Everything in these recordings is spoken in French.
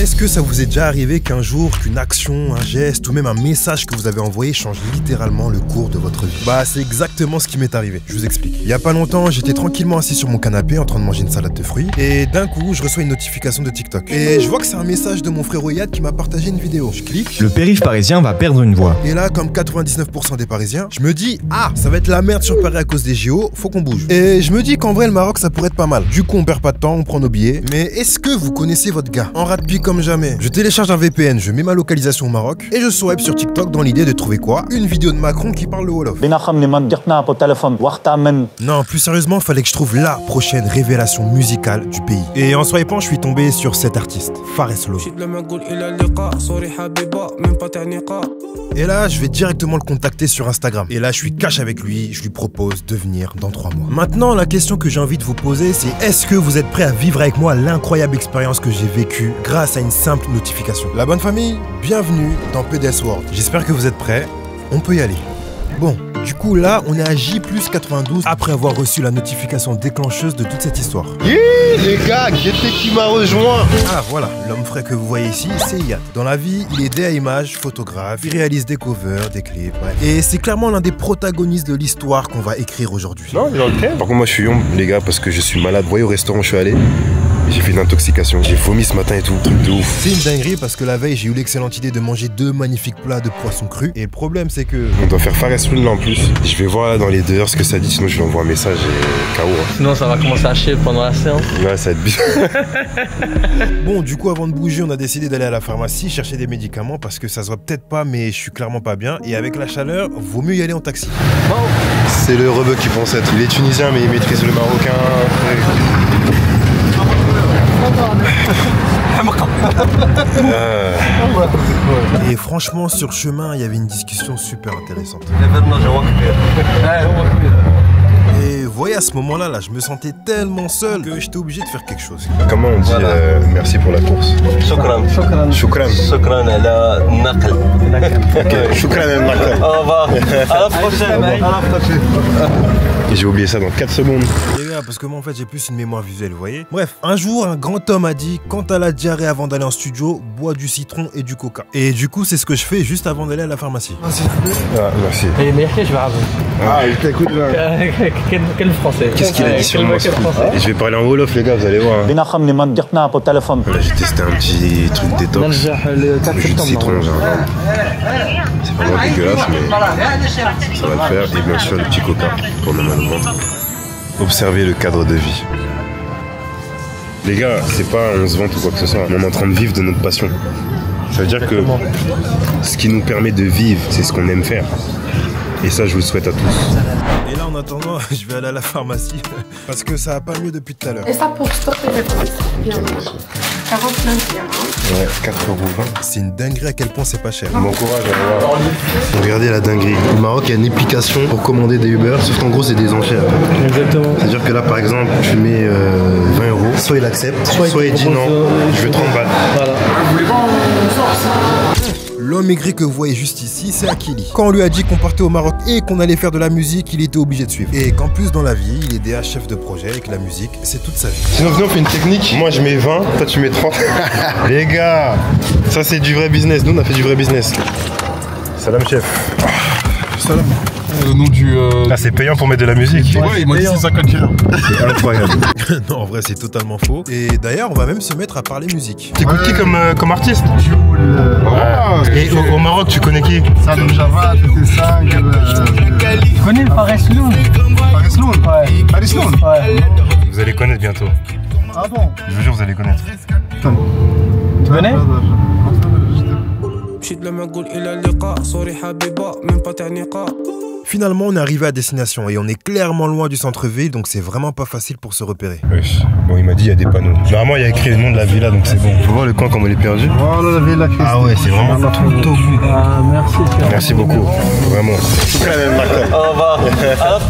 Est-ce que ça vous est déjà arrivé qu'un jour, qu'une action, un geste ou même un message que vous avez envoyé change littéralement le cours de votre vie? Bah c'est exactement ce qui m'est arrivé, je vous explique. Il y a pas longtemps, j'étais tranquillement assis sur mon canapé en train de manger une salade de fruits et d'un coup, je reçois une notification de TikTok. Et je vois que c'est un message de mon frère Oyad qui m'a partagé une vidéo. Je clique. Le périph' parisien va perdre une voix. Et là, comme 99% des Parisiens, je me dis « Ah, ça va être la merde sur Paris à cause des JO, faut qu'on bouge. » Et je me dis qu'en vrai, le Maroc, ça pourrait être pas mal. Du coup, on perd pas de temps, on prend nos billets. Mais est-ce que vous connaissez votre gars? En rugby comme jamais. Je télécharge un VPN, je mets ma localisation au Maroc et je swipe sur TikTok dans l'idée de trouver quoi? Une vidéo de Macron qui parle le Wolof. Non, plus sérieusement, fallait que je trouve la prochaine révélation musicale du pays. Et en swipant, je suis tombé sur cet artiste, Fares Lo. Et là, je vais directement le contacter sur Instagram. Et là, je suis cash avec lui, je lui propose de venir dans 3 mois. Maintenant, la question que j'ai envie de vous poser, c'est est-ce que vous êtes prêts à vivre avec moi l'incroyable expérience que j'ai vécue grâce à une simple notification? La bonne famille, bienvenue dans PDS World. J'espère que vous êtes prêts, on peut y aller. Bon, du coup là, on est à J+92 après avoir reçu la notification déclencheuse de toute cette histoire. Les gars, qui m'a rejoint. Ah voilà, l'homme frais que vous voyez ici, c'est Iyad. Dans la vie, il est DA Image, photographe, il réalise des covers, des clips, bref. Et c'est clairement l'un des protagonistes de l'histoire qu'on va écrire aujourd'hui. Non, mais ok. Par contre, moi je suis yombe, les gars, parce que je suis malade. Vous voyez, au restaurant, je suis allé. J'ai fait une intoxication, j'ai vomi ce matin et tout, truc de ouf. C'est une dinguerie parce que la veille j'ai eu l'excellente idée de manger 2 magnifiques plats de poisson cru. Et le problème c'est que... On doit faire Fares Lo là en plus. Je vais voir là dans les 2 heures ce que ça dit, sinon je lui envoie un message et KO. Hein. Sinon ça va commencer à chier pendant la séance. Ouais, ça va être bizarre. Bon, du coup avant de bouger, on a décidé d'aller à la pharmacie chercher des médicaments parce que ça se voit peut-être pas mais je suis clairement pas bien. Et avec la chaleur, vaut mieux y aller en taxi. C'est le rebeu qui pense être. Il est tunisien mais il maîtrise le marocain. Et franchement sur chemin il y avait une discussion super intéressante. Et vous voyez à ce moment là je me sentais tellement seul que j'étais obligé de faire quelque chose. Comment on dit merci pour la course? Shukran. Shukran. Shukran ala naql. Shukran ala naql. Au revoir. À la prochaine. Et j'ai oublié ça dans 4 secondes. Les gars, parce que moi en fait j'ai plus une mémoire visuelle, vous voyez. Bref, un jour un grand homme a dit quand t'as la diarrhée avant d'aller en studio, bois du citron et du coca. Et du coup c'est ce que je fais juste avant d'aller à la pharmacie. Ah, merci. Et mais je vais avoir. Ah, il t'écoute là. Quel français? Qu'est-ce qu'il a dit sur moi? Et je vais parler en Wolof les gars, vous allez voir. Là j'ai testé un petit truc détox. Le jus de citron genre. C'est vraiment dégueulasse mais ça va le faire. Et bien sûr le petit coca pour me mal au ventre. Observez le cadre de vie. Les gars, c'est pas on se vante ou quoi que ce soit. On est en train de vivre de notre passion. Ça veut dire que ce qui nous permet de vivre, c'est ce qu'on aime faire. Et ça, je vous le souhaite à tous. Et là, en attendant, je vais aller à la pharmacie parce que ça va pas mieux depuis tout à l'heure. Et ça pour stopper les bien. 49 dirhams. Ouais, 4,20 €. C'est une dinguerie à quel point c'est pas cher. Bon courage, à voir. Regardez la dinguerie. Au Maroc, il y a une application pour commander des Uber, sauf qu'en gros, c'est des enchères. Exactement. C'est-à-dire que là, par exemple, tu mets 20 €, soit il accepte, soit il dit non, je veux 30 balles. Voilà. L'homme aigri que vous voyez juste ici, c'est Akili. Quand on lui a dit qu'on partait au Maroc et qu'on allait faire de la musique, il était obligé de suivre. Et qu'en plus, dans la vie, il est DA chef de projet et que la musique, c'est toute sa vie. Sinon, venez, on fait une technique. Moi, je mets 20, toi, tu mets 30. Les gars, ça, c'est du vrai business. Nous, on a fait du vrai business. Salam, chef. Salam. Au nom du. Ah, c'est payant pour mettre de la musique. Ouais, il m'a dit 50 dirhams. C'est incroyable. Non, en vrai, c'est totalement faux. Et d'ailleurs, on va même se mettre à parler musique. T'écoutes qui comme artiste? Et au Maroc, tu connais qui? Salou Java, TT5. Tu connais le Fares Lo? Fares Lo? Ouais. Fares Lo? Ouais. Vous allez connaître bientôt. Ah bon? Je vous jure, vous allez connaître. Tu connais? Finalement, on est arrivé à destination et on est clairement loin du centre-ville, donc c'est vraiment pas facile pour se repérer. Wesh. Bon, il m'a dit il y a des panneaux. Normalement, il y a écrit le nom de la villa, donc c'est bon. Faut voir le coin comme on est perdu. Voilà la villa. Ah ouais, c'est vraiment tout au bout. Ah, merci. Merci beaucoup, vraiment. Au revoir.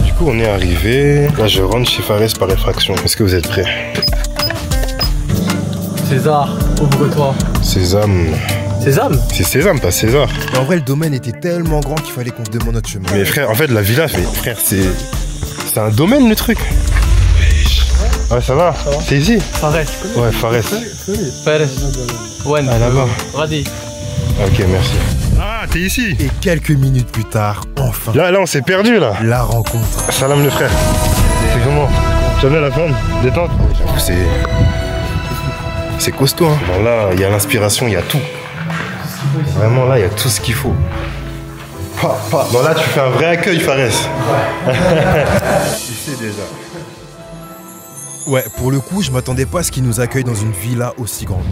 Du coup, on est arrivé. Là, je rentre chez Fares par effraction. Est-ce que vous êtes prêts? César, ouvre-toi. Sésame. Sésame? C'est Sésame, pas César. Mais en vrai, le domaine était tellement grand qu'il fallait qu'on se demande notre chemin. Mais frère, en fait, la villa, frère, c'est un domaine le truc. Ouais, ça va. T'es ici? Fares. Ouais, Fares. Fares. Wen. Ah, là-bas. Radi. Ok, merci. Ah, t'es ici? Et quelques minutes plus tard, enfin, Là, on s'est perdu là. la rencontre. Salam le frère. C'est comment? Tu vas bien la forme? Détente? J'avoue, c'est costaud, hein. Bon, là, il y a l'inspiration, il y a tout. Vraiment, là, il y a tout ce qu'il faut. Bon, là, tu fais un vrai accueil, Fares. Tu sais déjà. Ouais, pour le coup, je m'attendais pas à ce qu'il nous accueille dans une villa aussi grande.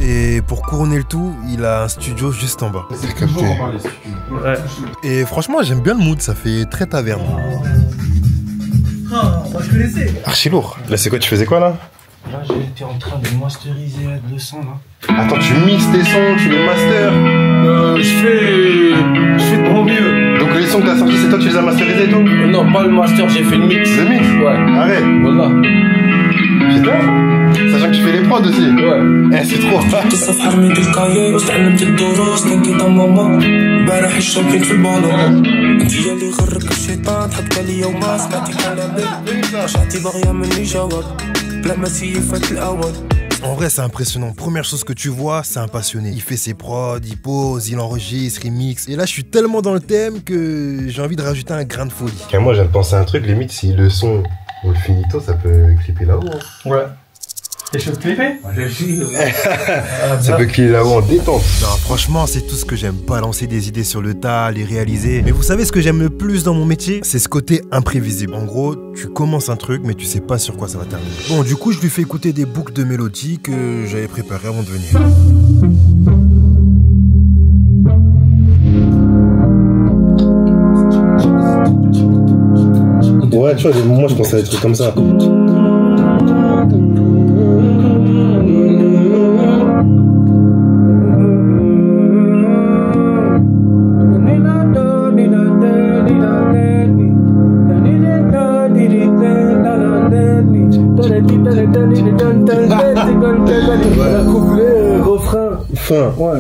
Et pour couronner le tout, il a un studio juste en bas. C'est capté. Ouais. Et franchement, j'aime bien le mood, ça fait très taverne. Je connaissais. Archi lourd. Là, c'est quoi? Tu faisais quoi là? Là, j'étais en train de masteriser le son là. Attends, tu mixes tes sons, tu les masters. Je fais de mon mieux. Donc les sons que t'as sortis, c'est toi qui les as masterisés et tout? Non, pas le master, j'ai fait le mix. Le mix? Ouais. Arrête. Voilà. Putain. Sachant que tu fais les prods aussi. Ouais. Eh, c'est trop. الصف حرميت الكايي وتعلمت الدروس لقيت ماما امبارح الشامبيون في البالون انت يا اللي غرك الشيطان ضحكت عليا وما سمعتي كلامي رجعتي باغيه مني جواب بلا ما سيفات الاول. En vrai, c'est impressionnant. Première chose que tu vois, c'est un passionné. Il fait ses prods, il pose, il enregistre, il mixe. Et là, je suis tellement dans le thème que j'ai envie de rajouter un grain de folie. Et moi, je viens de penser à un truc. Limite, si le son ou le finito, ça peut clipper là-haut. Hein. Ouais. T'es chaud de clipper? Ça peut clipper là-haut en détente. Non, franchement, c'est tout ce que j'aime. Balancer des idées sur le tas, les réaliser. Mais vous savez ce que j'aime le plus dans mon métier? C'est ce côté imprévisible. En gros, tu commences un truc, mais tu sais pas sur quoi ça va terminer. Bon, du coup, je lui fais écouter des boucles de mélodies que j'avais préparées avant de venir. Ouais, tu vois, moi, je pensais à des trucs comme ça.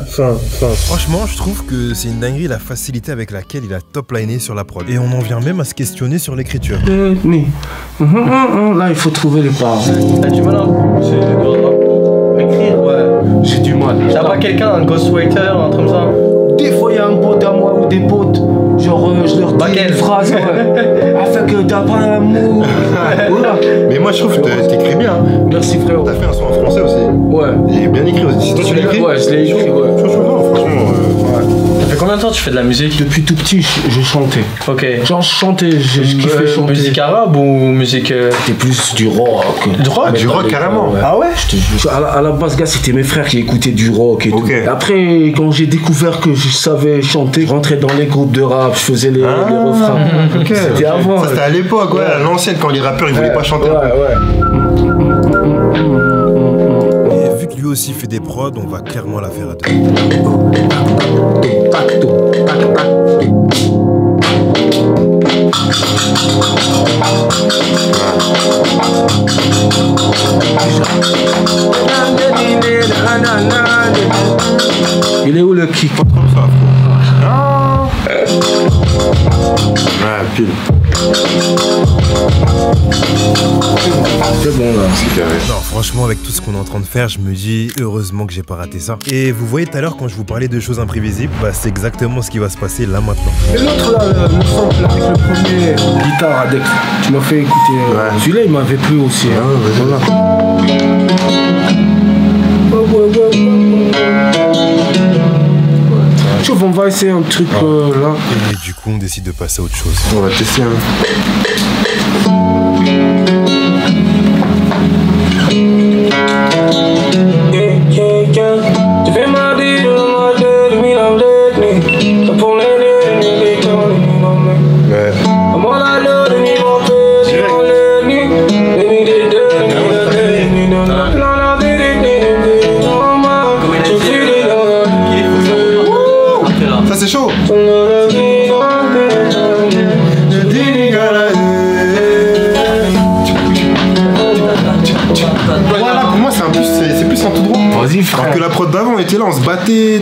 Fin. Franchement, je trouve que c'est une dinguerie la facilité avec laquelle il a top-liné sur la prod. Et on en vient même à se questionner sur l'écriture. Là, il faut trouver les paroles. T'as du mal à écrire? Ouais. J'ai du mal. T'as pas quelqu'un, un ghostwriter, un truc comme ça? Des fois, il y a un pote à moi ou des potes. Genre, je leur dis une phrase, ouais. Afin que t'as pas un mot. Voilà. Mais moi, je trouve que t'écris bien. Merci, frérot. T'as fait un son en français aussi. Ouais. Il est bien écrit aussi. C'est toi qui l'as écrit? Ouais, je l'ai écrit, ouais. Franchement, Ça fait combien de temps que tu fais de la musique? Depuis tout petit, je chantais. Ok. Genre, je chantais, je kiffais chanter. Musique arabe ou musique... C'était plus du rock. Du rock? du rock carrément. Ouais. Ah ouais? Je te jure. À la base, gars, c'était mes frères qui écoutaient du rock et tout. Après, quand j'ai découvert que je savais chanter, je rentrais dans les groupes de rap, je faisais les refrains. C'était avant. Ça, c'était à l'époque, ouais, à l'ancienne, quand les rappeurs, ils voulaient pas chanter. Ouais. Et vu que lui aussi fait des prods, on va clairement la faire à deux. Il est où le kick? Ouais, pile. C'est bon là. C'est carré. Non, franchement, avec tout ce qu'on est en train de faire, je me dis heureusement que j'ai pas raté ça. Et vous voyez tout à l'heure quand je vous parlais de choses imprévisibles, bah c'est exactement ce qui va se passer là maintenant. Et l'autre là, le sample avec le premier guitare avec, tu m'as fait écouter. Celui-là il m'avait plu aussi. Hein. Voilà. Chauffe, on va essayer un truc là. Et du coup, on décide de passer à autre chose. On va tester, hein. Ça c'est chaud. Voilà, pour moi c'est plus un tout droit. Vas-y frère. Alors que la prod d'avant était là, on se battait.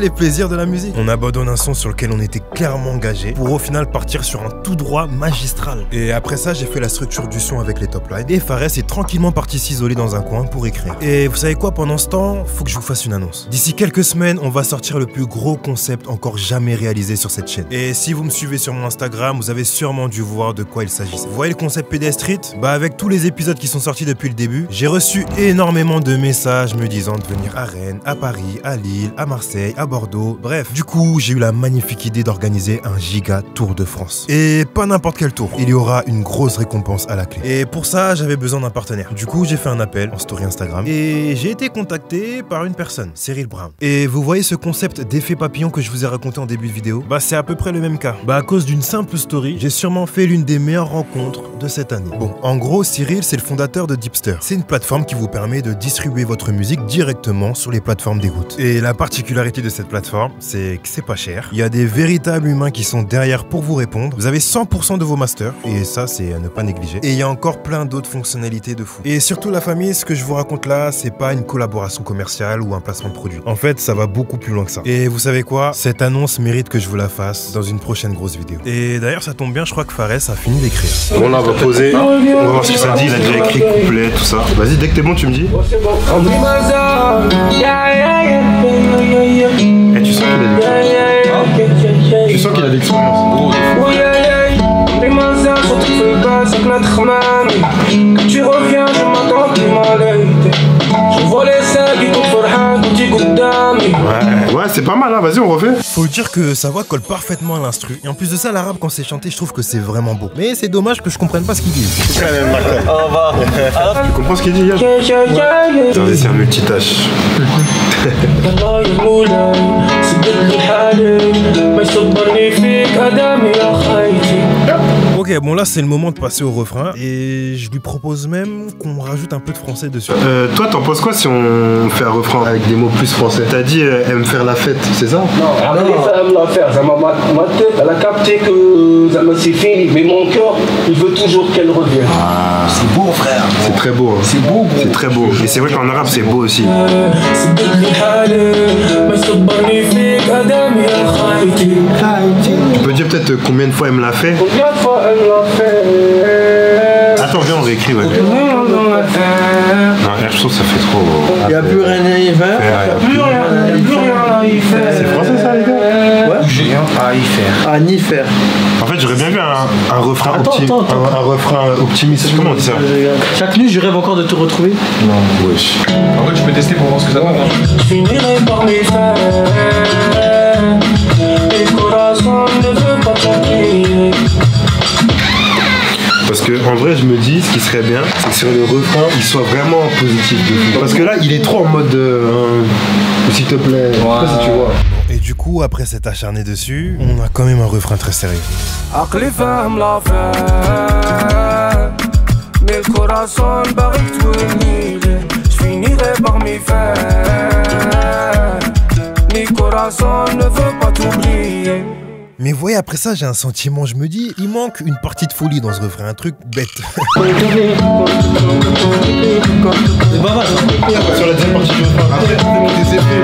les plaisirs de la musique. On abandonne un son sur lequel on était clairement engagé pour au final partir sur un tout droit magistral. Et après ça, j'ai fait la structure du son avec les top lines et Fares est tranquillement parti s'isoler dans un coin pour écrire. Et vous savez quoi, pendant ce temps, faut que je vous fasse une annonce. D'ici quelques semaines, on va sortir le plus gros concept encore jamais réalisé sur cette chaîne. Et si vous me suivez sur mon Instagram, vous avez sûrement dû voir de quoi il s'agissait. Vous voyez le concept PD Street? Bah avec tous les épisodes qui sont sortis depuis le début, j'ai reçu énormément de messages me disant de venir à Rennes, à Paris, à Lille, à Marseille, à Bordeaux, bref. Du coup, j'ai eu la magnifique idée d'organiser un giga Tour de France. Et pas n'importe quel tour, il y aura une grosse récompense à la clé. Et pour ça, j'avais besoin d'un partenaire. Du coup, j'ai fait un appel en story Instagram et j'ai été contacté par une personne, Cyril Brown. Et vous voyez ce concept d'effet papillon que je vous ai raconté en début de vidéo? Bah c'est à peu près le même cas. Bah à cause d'une simple story, j'ai sûrement fait l'une des meilleures rencontres de cette année. Bon, en gros, Cyril, c'est le fondateur de Dipster. C'est une plateforme qui vous permet de distribuer votre musique directement sur les plateformes d'écoute. Et la particularité de cette plateforme, c'est que c'est pas cher. Il y a des véritables humains qui sont derrière pour vous répondre. Vous avez 100% de vos masters, et ça, c'est à ne pas négliger. Et il y a encore plein d'autres fonctionnalités de fou. Et surtout, la famille, ce que je vous raconte là, c'est pas une collaboration commerciale ou un placement de produit. En fait, ça va beaucoup plus loin que ça. Et vous savez quoi? Cette annonce mérite que je vous la fasse dans une prochaine grosse vidéo. Et d'ailleurs, ça tombe bien, je crois que Fares a fini d'écrire. Bon, là, on va poser. On va voir ce que ça dit. Il a déjà écrit couplet, tout ça. Vas-y, dès que t'es bon, tu me dis. Et tu sens qu'il a l'expérience. Tu sens qu'il a l'expérience. Tu reviens, je m'attends plus mal. Je vois les sacs qui comptent Farhan, petit coup d'ami. Ouais, c'est pas mal, hein. Vas-y, on refait. Faut dire que sa voix colle parfaitement à l'instru. Et en plus de ça, l'arabe, quand c'est chanté, je trouve que c'est vraiment beau. Mais c'est dommage que je comprenne pas ce qu'il dit. C'est quand même mal. Tu comprends ce qu'il dit, Yaj? Attendez, c'est un multitâche. Ok, bon là c'est le moment de passer au refrain et je lui propose même qu'on rajoute un peu de français dessus. Toi, t'en penses quoi si on fait un refrain avec des mots plus français? T'as dit aime faire la fête, c'est ça? Non, aime la faire. Ma tête, elle a capté que c'est fini, mais mon cœur, il veut toujours qu'elle revienne. Ah, c'est beau, frère. C'est très beau. Hein. C'est beau, c'est très beau. Et c'est vrai qu'en arabe, c'est beau aussi. Tu peux dire peut-être combien de fois elle me l'a fait? Combien de fois elle l'a fait? Attends, viens, on réécrit, ouais. Non, je trouve que ça fait trop. Il n'y a plus rien à y faire. Il n'y a plus rien à y faire. C'est français ça, les gars? Ouais. J'ai rien à y faire. À ni faire. En fait, j'aurais bien vu un refrain un refrain optimiste. Comment on dit ça? Chaque nuit, je rêve encore de te retrouver. Non, wesh. En vrai, tu peux tester pour voir ce que ça va. Je finirai par les faire. Et le corazon ne veut pas t'oublier. Parce que en vrai, je me dis, ce qui serait bien, c'est que sur le refrain, il soit vraiment positif. Parce que là, il est trop en mode s'il te plaît, je sais pas si tu vois. Et du coup, après s'être acharné dessus, on a quand même un refrain très sérieux. عقلي فاهم l'affaire mais le corazon barre que tu je finirai par m'y faire mi corazon ne veut pas t'oublier. Mais vous voyez, après ça, j'ai un sentiment, je me dis, il manque une partie de folie dans ce refrain, un truc bête. Sur la deuxième partie du refrain, après, des effets.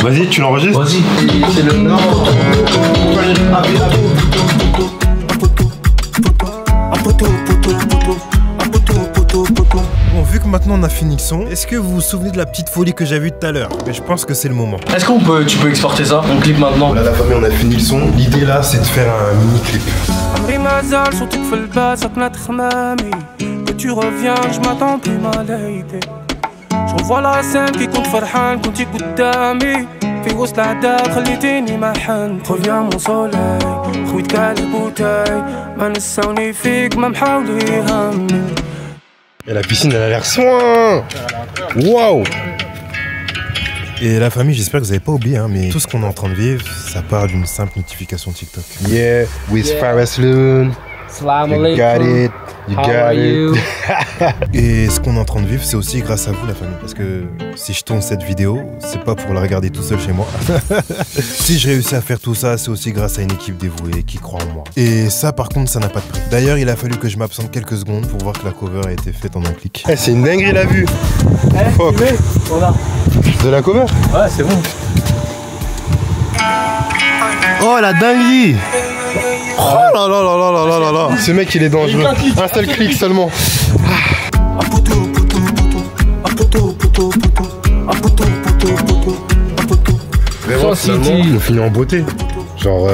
Vas-y, tu l'enregistres? Vas-y. C'est le nom. Bon, vu que maintenant on a fini le son, est-ce que vous vous souvenez de la petite folie que j'ai vue tout à l'heure? Mais je pense que c'est le moment. Est-ce tu peux exporter ça? On clip maintenant. Voilà, la famille, on a fini le son. L'idée là, c'est de faire un mini-clip. عمري ما زال صوتك في البال سكنت خمامي que tu reviens je m'attends plus mal ليلي je revois la scène qui compte فرحان كنتي قدامي في وسط العداد خليتيني محن reviens mon soleil خويت كالي بوتاي ما نساوني فيك ما محاولي همي. Et la piscine, elle a l'air soin. Waouh. Et la famille, j'espère que vous n'avez pas oublié, hein, mais tout ce qu'on est en train de vivre, ça part d'une simple notification TikTok. Yeah, with Fares Loon. Salam You got it. You got it. Et ce qu'on est en train de vivre, c'est aussi grâce à vous, la famille. Parce que si je tourne cette vidéo, c'est pas pour la regarder tout seul chez moi. Si je réussis à faire tout ça, c'est aussi grâce à une équipe dévouée qui croit en moi. Et ça, par contre, ça n'a pas de prix. D'ailleurs, il a fallu que je m'absente quelques secondes pour voir que la cover a été faite en un clic. Eh, c'est une dinguerie la vue. Fuck. Voilà. De la cover? Ouais, c'est bon. Oh la dinguerie. Oh là là là là là là là là. Ce mec il est dangereux. Un seul clic seulement. Vraiment finalement on finit en beauté. Genre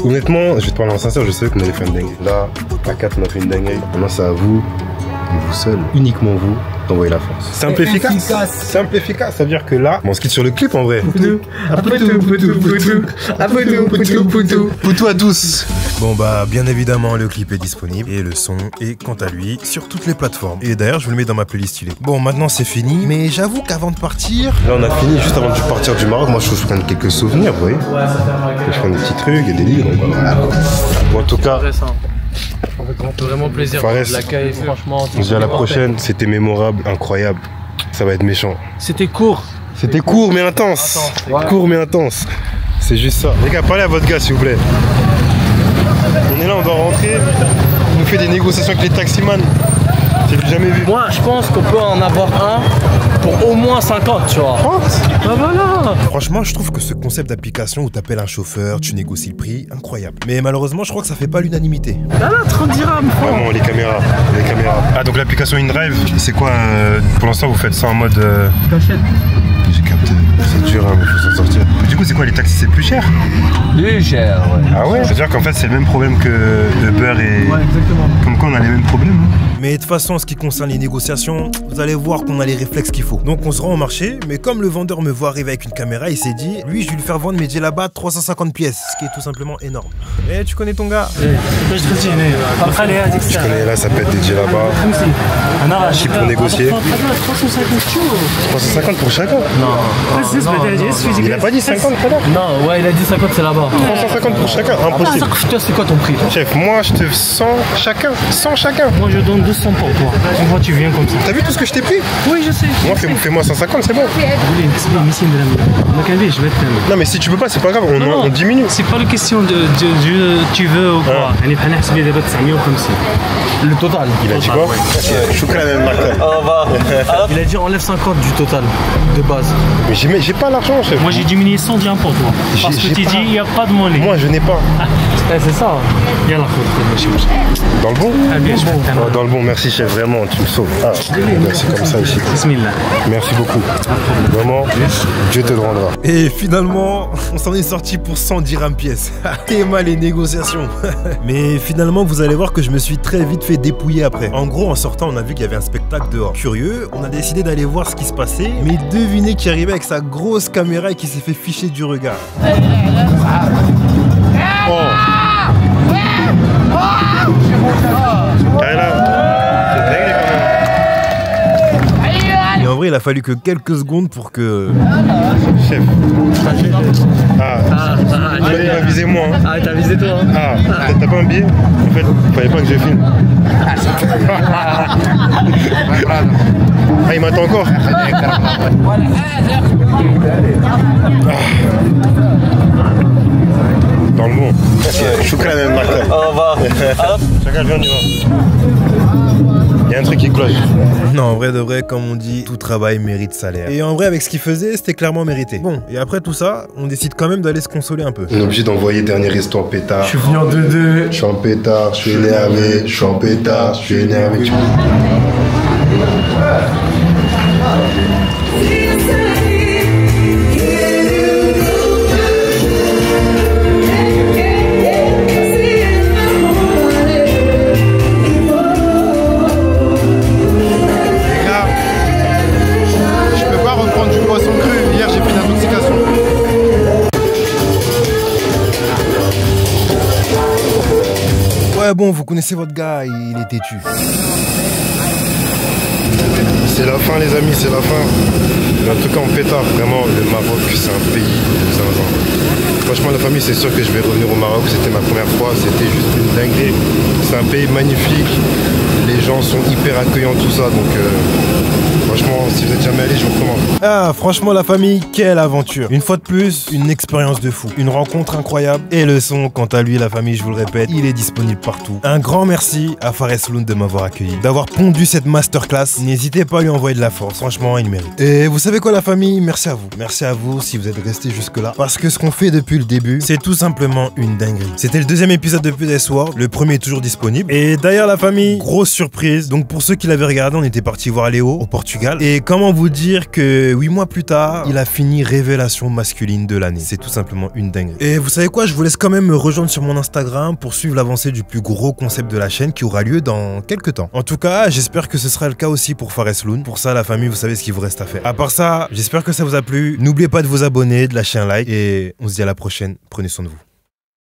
honnêtement je vais te parler en sincère, je savais qu'on allait faire une dinguerie. Là à 4 on a fait une dinguerie. Maintenant c'est à vous et vous seul, uniquement vous, d'envoyer la force. Simple efficace. Simple efficace. Ça veut dire que là, on se quitte sur le clip en vrai. Poutou à tous. Bon bah bien évidemment le clip est disponible et le son est quant à lui sur toutes les plateformes. Et d'ailleurs je vous le mets dans ma playlist stylée. Bon maintenant c'est fini, mais j'avoue qu'avant de partir... Là on a fini juste avant de partir du Maroc. Moi je prends quelques souvenirs, vous voyez. Je prends des petits trucs et des livres. Bon en tout cas... Vraiment plaisir. L'accueil, franchement. On se dit à la prochaine. C'était mémorable, incroyable. Ça va être méchant. C'était court. C'était court mais intense. Court mais intense. C'est juste ça. Les gars, parlez à votre gars s'il vous plaît. On est là, on doit rentrer. On nous fait des négociations avec les taximans. J'ai jamais vu. Moi, je pense qu'on peut en avoir un pour au moins 50, tu vois. Bah voilà. Franchement, je trouve que ce concept d'application où t'appelles un chauffeur, tu négocies le prix, incroyable. Mais malheureusement, je crois que ça fait pas l'unanimité. Là, 30 dirhams. Vraiment, les caméras. Ah, donc l'application InDrive, c'est quoi pour l'instant, vous faites ça en mode... Cachette. J'ai capté. C'est dur, hein, mais faut s'en sortir. Mais du coup, c'est quoi, les taxis, c'est plus cher? Plus cher, ouais. Ah ouais? C'est-à-dire qu'en fait, c'est le même problème que Uber et... Ouais, exactement. Comme quoi, on a les mêmes problèmes. Hein. Mais de toute façon, en ce qui concerne les négociations, vous allez voir qu'on a les réflexes qu'il faut. Donc on se rend au marché, mais comme le vendeur me voit arriver avec une caméra, il s'est dit, lui, je vais lui faire vendre mes djellabas 350 pièces, ce qui est tout simplement énorme. Eh, tu connais ton gars? Je connais, là, ça peut être des djellabas. Je suis pour négocier. 350 pour chacun? Non. Il a pas dit 50 tout à l'heure? Non, ouais, il a dit 50, c'est là-bas. 350 pour chacun, impossible. Toi, c'est quoi ton prix, toi? Chef, moi, je te 100 chacun. 100 chacun. Moi, je donne 200 pour toi. Pourquoi tu viens comme ça? T'as vu tout ce que je t'ai pris? Oui, je sais. Moi, fais-moi 150, c'est bon. Non, mais si tu peux pas, c'est pas grave, on diminue. C'est pas une question de tu veux ou quoi. Le total. Il a dit quoi? Choukran la même marque. Il a dit enlève 50 du total de base. Mais j'ai pas l'argent, chef. Moi j'ai diminué 100 dirhams pour toi. Parce que tu dis il n'y a pas de monnaie. Moi je n'ai pas. C'est ça. Dans le bon? bien sûr. Dans le bon, merci chef, vraiment, tu me sauves. Ah, merci comme ça ici. Bismillah. Merci beaucoup. Vraiment, Dieu te le rendra. Et finalement, on s'en est sorti pour 100 dirhams pièce. T'es mal les négociations. Mais finalement, vous allez voir que je me suis très vite fait dépouiller après. En gros, en sortant, on a vu qu'il y avait un spectacle dehors. Curieux, on a décidé d'aller voir ce qui se passait. Mais devinez qui arrivait avec sa grosse caméra et qui s'est fait ficher du regard. Oh. Et en vrai, il a fallu que quelques secondes pour que... Chef. Ah, il m'a visé moi. Hein. Ah, t'as visé toi. Hein. Ah, t'as pas un billet? En fait, fallait pas que je filme. Ah, il m'attend encore. Dans le bon. Choukran la même marque. Chacun vient, on y va. Il y a un truc qui cloche. Non, en vrai de vrai, comme on dit, tout travail mérite salaire. Et en vrai, avec ce qu'il faisait, c'était clairement mérité. Bon, et après tout ça, on décide quand même d'aller se consoler un peu. On est obligé d'envoyer dernier resto en pétard. Je suis venu en 2-2. Je suis en pétard, je suis énervé, je suis en pétard, je suis énervé. Ouais bon, vous connaissez votre gars, il est têtu. C'est la fin les amis, c'est la fin. Mais en tout cas on pétard, vraiment le Maroc c'est un pays de zinzin. Franchement la famille c'est sûr que je vais revenir au Maroc, c'était ma première fois, c'était juste une dinguerie. C'est un pays magnifique, les gens sont hyper accueillants tout ça donc franchement si vous êtes jamais allé, je vous recommande. Ah, franchement, la famille, quelle aventure. Une fois de plus, une expérience de fou. Une rencontre incroyable. Et le son, quant à lui, la famille, je vous le répète, il est disponible partout. Un grand merci à Fares Loun de m'avoir accueilli, d'avoir pondu cette masterclass. N'hésitez pas à lui envoyer de la force. Franchement, il mérite. Et vous savez quoi, la famille? Merci à vous. Merci à vous si vous êtes restés jusque-là. Parce que ce qu'on fait depuis le début, c'est tout simplement une dinguerie. C'était le deuxième épisode de PS World. Le premier est toujours disponible. Et d'ailleurs, la famille, grosse surprise. Donc, pour ceux qui l'avaient regardé, on était parti voir Léo au Portugal. Et comment vous dire que 8 mois plus tard, il a fini révélation masculine de l'année. C'est tout simplement une dinguerie. Et vous savez quoi? Je vous laisse quand même me rejoindre sur mon Instagram pour suivre l'avancée du plus gros concept de la chaîne qui aura lieu dans quelques temps. En tout cas, j'espère que ce sera le cas aussi pour Fares Loun. Pour ça, la famille, vous savez ce qu'il vous reste à faire. À part ça, j'espère que ça vous a plu. N'oubliez pas de vous abonner, de lâcher un like et on se dit à la prochaine. Prenez soin de vous.